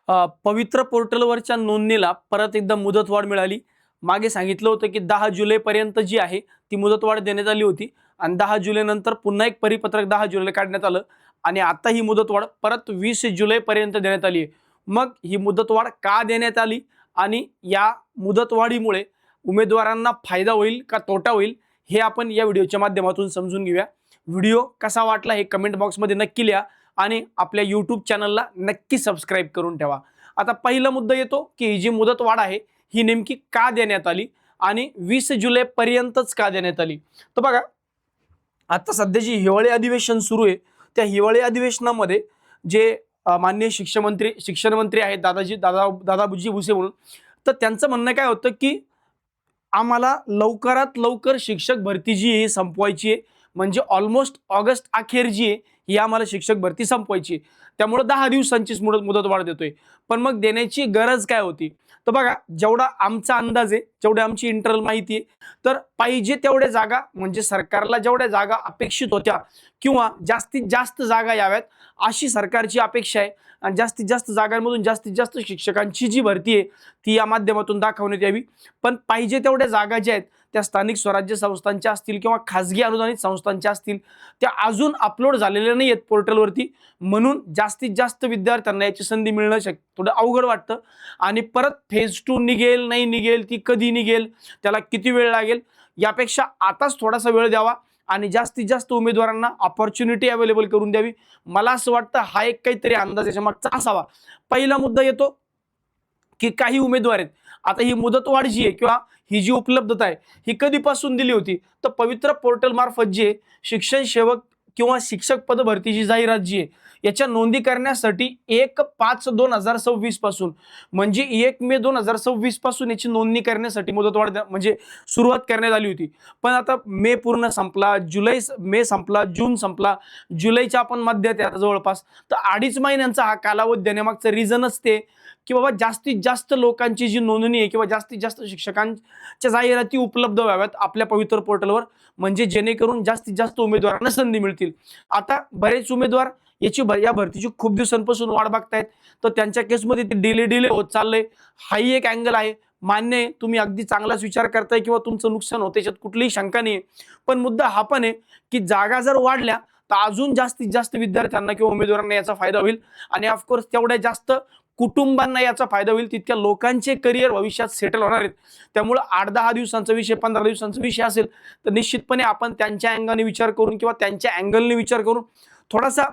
पवित्र पोर्टलवरच्या नोंदणीला परत एकदा मुदतवाढ मिळाली। मागे सांगितलं होतं की 10 जुलैपर्यंत जी आहे ती मुदतवाढ देण्यात आली होती आणि 10 जुलैनंतर पुन्हा एक परिपत्रक 10 जुलैला काढण्यात आलं आणि आता ही मुदतवाढ परत 20 जुलैपर्यंत देण्यात आली आहे। मग ही मुदतवाढ का देण्यात आली आणि या मुदतवाढीमुळे उमेदवारांना फायदा होईल का तोटा होईल हे आपण या व्हिडिओच्या माध्यमातून समजून घेऊया। व्हिडिओ कसा वाटला हे कमेंट बॉक्समध्ये नक्की लिहा आणि आपल्या YouTube चॅनलला नक्की सबस्क्राइब करून ठेवा। आता पहिला मुद्दा येतो की ही जी मुदतवाढ आहे ही नेमकी का देण्यात आली आणि 20 जुलैपर्यंतच का देण्यात आली। तर बघा, आता सध्या जी हिवाळी अधिवेशन सुरू आहे त्या हिवाळी अधिवेशनामध्ये जे माननीय शिक्षण मंत्री आहेत दादाजी भुसे म्हणून, तर त्यांचं म्हणणं काय होतं की आम्हाला लवकरात लवकर शिक्षक भरती जी आहे संपवायची आहे, म्हणजे ऑलमोस्ट ऑगस्ट अखेर जी आहे ही आम्हाला शिक्षक भरती संपवायची आहे। त्यामुळे 10 दिवसांचीच मुदतवाढ देतोय। पण मग देण्याची गरज काय होती? तर बघा, जेवढा आमचा अंदाज आहे, जेवढी आमची इंटरनल माहिती आहे, तर पाहिजे तेवढ्या जागा म्हणजे सरकारला जेवढ्या जागा अपेक्षित होत्या किंवा जास्तीत जास्त जागा याव्यात अशी सरकारची अपेक्षा आहे आणि जास्तीत जास्त जागांमधून जास्तीत जास्त शिक्षकांची जी भरती आहे ती या माध्यमातून दाखवण्यात यावी। पण पाहिजे तेवढ्या जागा ज्या आहेत त्या स्थानिक स्वराज्य संस्थांच्या असतील किंवा खाजगी अनुदानित संस्थांच्या असतील त्या अजून अपलोड झालेल्या नाही आहेत पोर्टलवरती, म्हणून जास्तीत जास्त विद्यार्थ्यांना याची संधी मिळणं थोडं अवघड वाटतं। आणि परत फेज 2 निघेल नाही निघेल, ती कधी निघेल, त्याला किती वेळ लागेल, यापेक्षा आताच थोडासा वेळ द्यावा आणि जास्तीत जास्त उमेदवारांना अपॉर्च्युनिटी अवेलेबल करून द्यावी। मला असं वाटतं हा एक काहीतरी अंदाज याच्या मागचा असावा। पहिला मुद्दा येतो की काही उमेदवार आहेत, आता ही मुदतवाढ जी आहे किंवा ही जी उपलब्धता आहे ही कधीपासून दिली होती, तर पवित्र पोर्टल मार्फत जे शिक्षण सेवक किंवा शिक्षक पद भरतीची जाहिरात जी आहे याच्या नोंदी करण्यासाठी 1/5/2026 पासून म्हणजे 1 मे 2026 पासून याची नोंदणी करण्यासाठी मुदतवाढ म्हणजे सुरुवात करण्यात आली होती। पण आता मे पूर्ण संपला, मे संपला, जून संपला, जुलैच्या आपण मध्यात आता जवळपास, तर 2.5 महिन्यांचा हा कालावधी देण्यामागचं रिझनच ते की बाबा जास्तीत जास्त लोकांची जी नोंदणी आहे किंवा जास्तीत जास्त शिक्षकांच्या जाहिराती उपलब्ध व्हाव्यात आपल्या पवित्र पोर्टलवर, म्हणजे जेणेकरून जास्तीत जास्त उमेदवारांना संधी मिळतील। आता बरेच उमेदवार या भरतीची खूप दिवसांपासून वाट बघतायत, तर त्यांच्या केसमध्ये ते डिले होत चाललंय। हाही एक अँगल आहे, मान्य आहे, तुम्ही अगदी चांगलाच विचार करताय किंवा तुमचं नुकसान होतं याच्यात कुठलीही शंका नाही। पण मुद्दा हा पण आहे की जागा जर वाढल्या तर अजून जास्तीत जास्त विद्यार्थ्यांना किंवा उमेदवारांना याचा फायदा होईल आणि ऑफकोर्स तेवढ्या जास्त कुटुंबांना याचा फायदा होईल, तितक्या लोकांचे करिअर भविष्यात सेटल होणार आहेत। त्यामुळे 8-10 दिवसांचा विषय, 15 दिवसांचा विषय असेल तर निश्चितपणे आपण त्यांच्या अँगलने विचार करून किंवा त्यांच्या अँगलने विचार करून थोडासा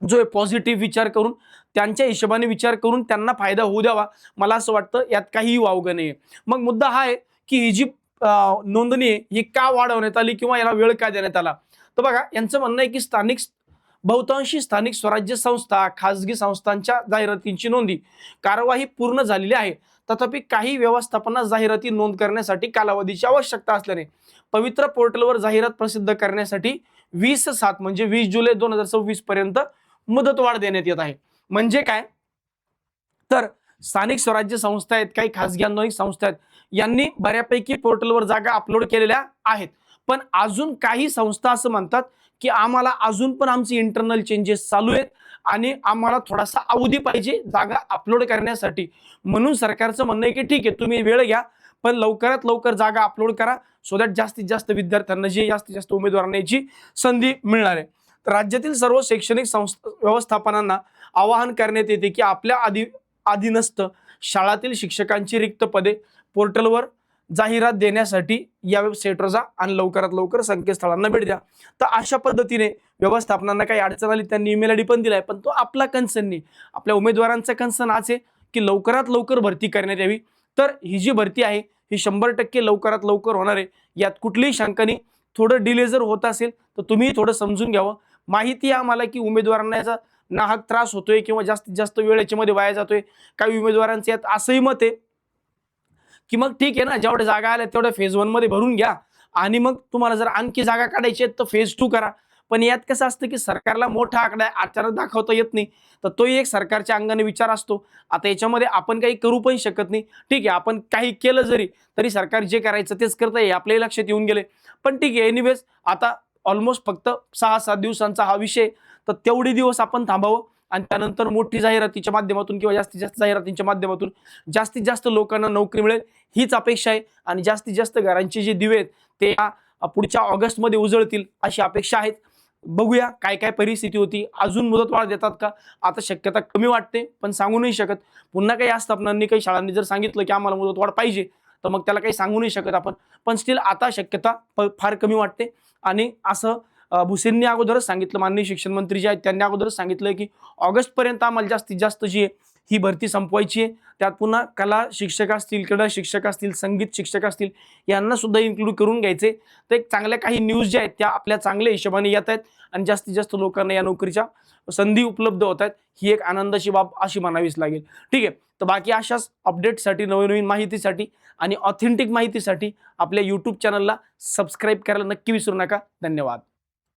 जो पॉझिटिव्ह विचार करून त्यांच्या हिशोबाने विचार करून त्यांना फायदा होऊ द्यावा। मला असं वाटतं यात काहीही वावगं नाही। मग मुद्दा हा आहे की ही जी नोंदणी आहे ही का वाढवण्यात आली किंवा याला वेळ का देण्यात आला। तर बघा, यांचं म्हणणं आहे की बहुतांशी स्थानिक स्वराज्य संस्था, खाजगी संस्थांच्या जाहिरातींची नोंदी कार्यवाही पूर्ण झालेली आहे, तथापि काही व्यवस्थापनास जाहिराती नोंद करण्यासाठी कालावधीची आवश्यकता असल्याने पवित्र पोर्टलवर जाहिरात प्रसिद्ध करण्यासाठी 20/7 म्हणजे 20 जुलै 2026 पर्यंत मुदतवाढ देण्यात येत आहे। म्हणजे काय, तर स्थानिक स्वराज्य संस्था आहेत, काही खाजगी अनुदानित संस्था आहेत, यांनी बऱ्यापैकी पोर्टलवर जागा अपलोड केलेल्या आहेत। पण अजून काही संस्था असं म्हणतात की आम्हाला अजून पण आमचे इंटरनल चेंजेस चालू आहेत आणि आम्हाला थोडासा अवधी पाहिजे जागा अपलोड करण्यासाठी, म्हणून सरकारचं म्हणणं आहे की ठीक आहे तुम्ही वेळ घ्या पण लवकरात लवकर जागा अपलोड करा, सो दॅट जास्तीत जास्त विद्यार्थ्यांना जास्तीत जास्त उमेदवारांना याची संधी मिळणार आहे। तर राज्यातील सर्व शैक्षणिक संस्था व्यवस्थापनांना आवाहन करण्यात येते की आपल्या अधीनस्थ शाळातील शिक्षकांची रिक्त पदे पोर्टलवर जाहिरात देण्यासाठी या वेबसाईटवर जा आणि लवकरात लवकर संकेतस्थळांना भेट द्या। तर अशा पद्धतीने व्यवस्थापनांना काही अडचण आली त्यांनी ईमेल आयडी पण दिलाय, पण तो आपला कन्सर्न नाही, आपल्या उमेदवारांचा कन्सर्न हाच आहे की लवकरात लवकर भरती करण्यात यावी। तर ही जी भरती आहे ही 100% लवकरात लवकर होणार आहे, यात कुठलीही शंका नाही। थोडं डिले जर होत असेल तर तुम्ही थोडं समजून घ्यावं। माहिती आहे आम्हाला की उमेदवारांना याचा नाहक त्रास होतोय किंवा जास्तीत जास्त वेळ याच्यामध्ये वाया जातोय। काही उमेदवारांचं यात असंही मत आहे की मग ठीक आहे ना, जेवढ्या जागा आल्या तेवढ्या फेज 1 मध्ये भरून घ्या आणि मग तुम्हाला जर आणखी जागा काढायची आहेत तर फेज 2 करा। पण यात कसं असतं की सरकारला मोठा आकडा अचानक दाखवता येत नाही, तर तोही एक सरकारच्या अंगाने विचार असतो। आता याच्यामध्ये आपण काही करू पण शकत नाही, ठीक आहे, आपण काही केलं जरी तरी सरकार जे करायचं तेच करतं हे आपल्याही लक्षात येऊन गेले। पण ठीक आहे, एनिवेज आता ऑलमोस्ट फक्त 6-7 दिवसांचा हा विषय, तर तेवढे दिवस आपण थांबावं आणि त्यानंतर मोठी जाहिरातीच्या माध्यमातून किंवा जास्तीत जास्त जाहिरातींच्या माध्यमातून जास्तीत जास्त लोकांना नोकरी मिळेल हीच अपेक्षा आहे आणि जास्तीत जास्त घरांचे जे दिवे आहेत ते पुढच्या ऑगस्टमध्ये उजळतील अशी अपेक्षा आहेत. बघूया काय काय परिस्थिती होती, अजून मुदतवाढ देतात का? आता शक्यता कमी वाटते पण सांगू नाही शकत. पुन्हा काही आस्थापनांनी काही शाळांनी जर सांगितलं की आम्हाला मुदतवाढ पाहिजे तर मग त्याला काही सांगू नाही शकत आपण, पण स्टील आता शक्यता फार कमी वाटते. आणि असं भुसेंनी अगोदरच सांगितलं, माननीय शिक्षण मंत्री जे आहेत त्यांनी अगोदरच सांगितलं की ऑगस्टपर्यंत आम्हाला जास्तीत जास्त जी आहे ही भरती संपवायची आहे. त्यात पुन्हा कला शिक्षक असतील, क्रीडा शिक्षक असतील, संगीत शिक्षक असतील यांना सुद्धा इन्क्लूड करून घ्यायचे. तर एक चांगल्या काही न्यूज ज्या आहेत त्या आपल्या चांगल्या हिशोबाने येत आहेत आणि जास्तीत जास्त लोकांना या नोकरीच्या संधी उपलब्ध होत आहेत. ही एक आनंदाची बाब अशी म्हणावीच लागेल. ठीक आहे, तर बाकी अशाच अपडेटसाठी, नवीन माहितीसाठी आणि ऑथेंटिक माहितीसाठी आपल्या यूट्यूब चॅनलला सबस्क्राईब करायला नक्की विसरू नका. धन्यवाद.